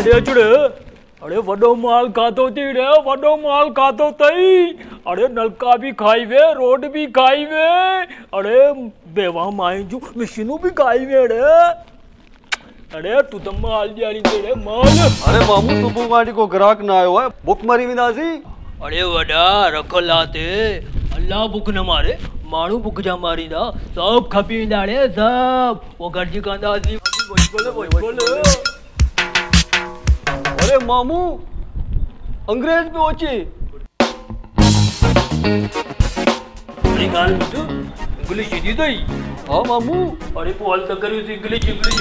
अरे चुड़े अरे वडो माल खातो थी रे वडो माल खातो तई अरे नलका भी खाई वे रोड भी खाई वे अरे बेवा माई जो मशीनू भी खाई वे रे अरे तू तो माल जानी तेरे माल। अरे मामू सुबह गाड़ी को ग्राहक ना आयो है बुक मरी विनासी। अरे वडा रख लाते अल्लाह बुक न मारे मानू बुक जा मारी दा सब खपी दाड़े सब वो गर्जी कांदा आदमी बोले। अरे मामू अंग्रेज भी ओची अरे गाल बिटू इंग्लिश हिंदी दई। हाँ मामू अरे पोल तक करी इंग्लिश इंग्लिश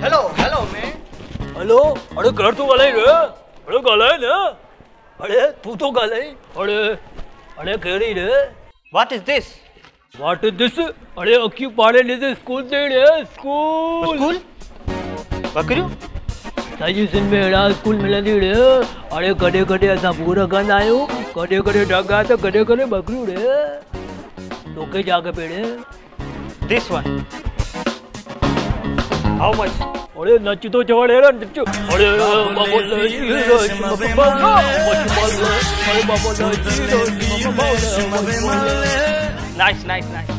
हेलो हेलो मैं हेलो अरे घर तो गाले रे अरे गाले ना अरे तू तो गाले अरे अरे कह रही रे व्हाट इज दिस अरे अक्की पाड़े ले दे स्कूल दे रे स्कूल बकरियो साजी सिन में एड़ा स्कूल मिले दी रे अरे कड़े कड़े ऐसा पूरा गन आयो कड़े कड़े डगा तो कड़े कड़े बकरियो रे तो के जाके पेड़े दिस वन हाउ मच अरे नच तो चवड़े रे नच अरे बाबू नाइस नाइस नाइस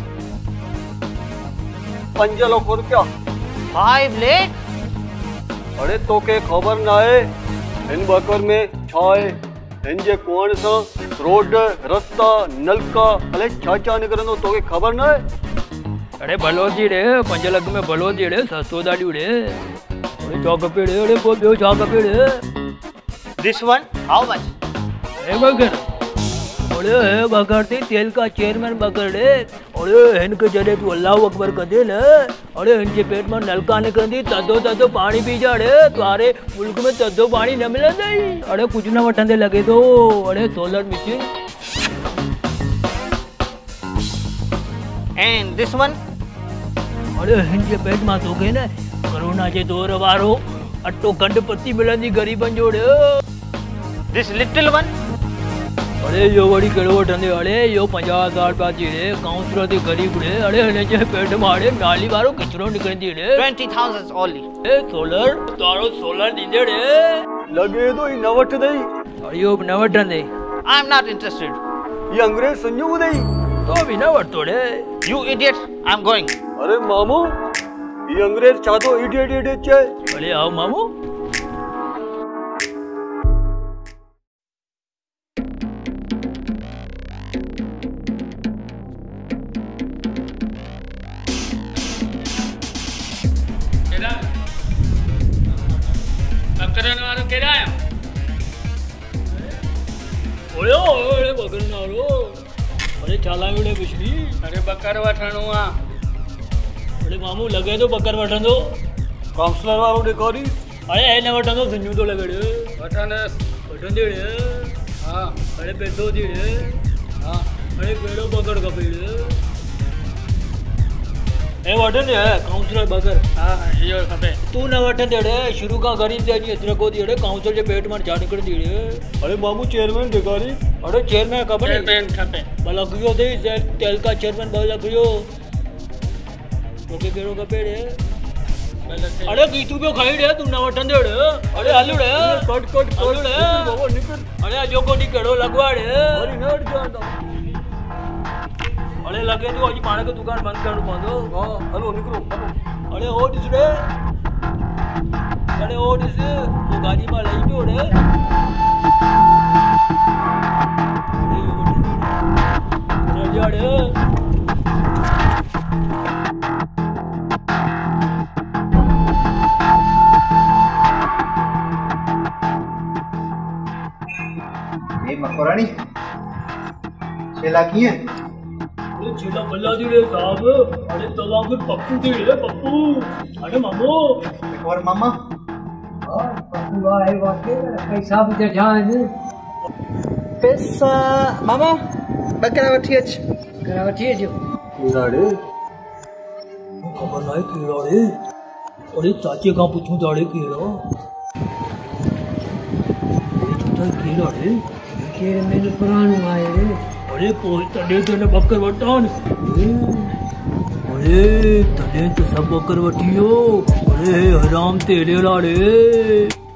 5 लाख रुपया 5 लेट। अरे तो के खबर ना है इन बकर में छाए इन जे कोण सा रोड रास्ता नलका अले छा निकरनो तो के खबर ना है। अरे भलो जी रे 5 लाख में भलो जी रे सस्तो दाड़ी रे अरे चौक पेड़े अरे बोल चौक पेड़े दिस वन हाउ मच ए बकर अरे है बकर थी तेल का चेयरमैन बकर रे अरे इनके जरे तू अल्लाह अकबर कर दे ना अरे इनके पेट में नलका निकल दी तदो पानी पी जा रे तुम्हारे मुल्क में तदो पानी न मिले नहीं अरे कुछ ना वठंदे लगे तो अरे solar machine and this one अरे इनके पेट में तो गए ना कोरोना जे दौर वारो अट्टो खंड पत्ती मिलंदी गरीबन जोड़े दिस लिटिल वन अरे यो वड़ी केड़ो वठंदे अरे यो 50,000 रुपया जी रे काउंसलर दी गरीब रे अरे ने जे पेट मारे नाली वारो किचरो निकलंदी रे 20,000 ओनली ए सोलर तारो सोलर दीदे रे लगे तो ही न वठ दई अरे यो न वठंदे आई एम नॉट इंटरेस्टेड ये अंग्रेज संजू दई तो भी न वठतो रे you idiots I am going. अरे मामू ये अंग्रेज चादो इडियट इडियट छे अरे आओ मामू बकरन वालो केड़ा आयो ओयो ओए बकरन वालो अरे चाला विड़े बिजली अरे बकर वठणो आ अरे मामू लगे तो बकर वठंदो काउंसलर वारो डेकोरी अरे ए न वठंदो संजू तो लगे वठंदे रे हां अरे पैसो दी रे हां अरे केड़ो बकर खपे रे ए वठंदे काउंसलर बकर हां यो खपे तू न वठंदे रे शुरू का गरीब दे नी इतने को दी रे काउंसलर जे पेट में जा निकल दी रे अरे मामू चेयरमैन डेकोरी अरे चेयरमैन खबर चेयरमैन खपे बलगियो दे तेल का चेयरमैन बलगियो ओके केड़ो खपे रे अरे गीतू पे खाई रे तू न वठंदे रे अरे आलू रे कट रे बाबा निकल अरे जो को नी केड़ो लगवा रे अरे नट जांदा अरे लगे तो अजी पाने की दुकान बंद करनो पड़ो हां हेलो निकलो अरे ओ दिस रे अरे ओ दिस वो गाड़ी में लई पियो रे अरे यो चल जा रे ये मकोरानी छेला किए अरे छेला बल्ला दी रे साहब अरे तवा कुछ पप्पू दी रे पप्पू अरे मामू एक और मामा और पप्पू आए वाके पैसा भी जाए पैसा मामा बकरा वठी जो कीड़ाड़े खबर नहीं कीड़ाड़े अरे चाचे का पूछूं दाड़े कीड़ा कीड़ाड़े केर में पुरानो आए रे अरे पोइ तॾहिं त हिन ॿकर वरिता न। अरे तॾहिं त सभु ॿकर वठी वियो। अरे हराम ते हेॾे ॾे।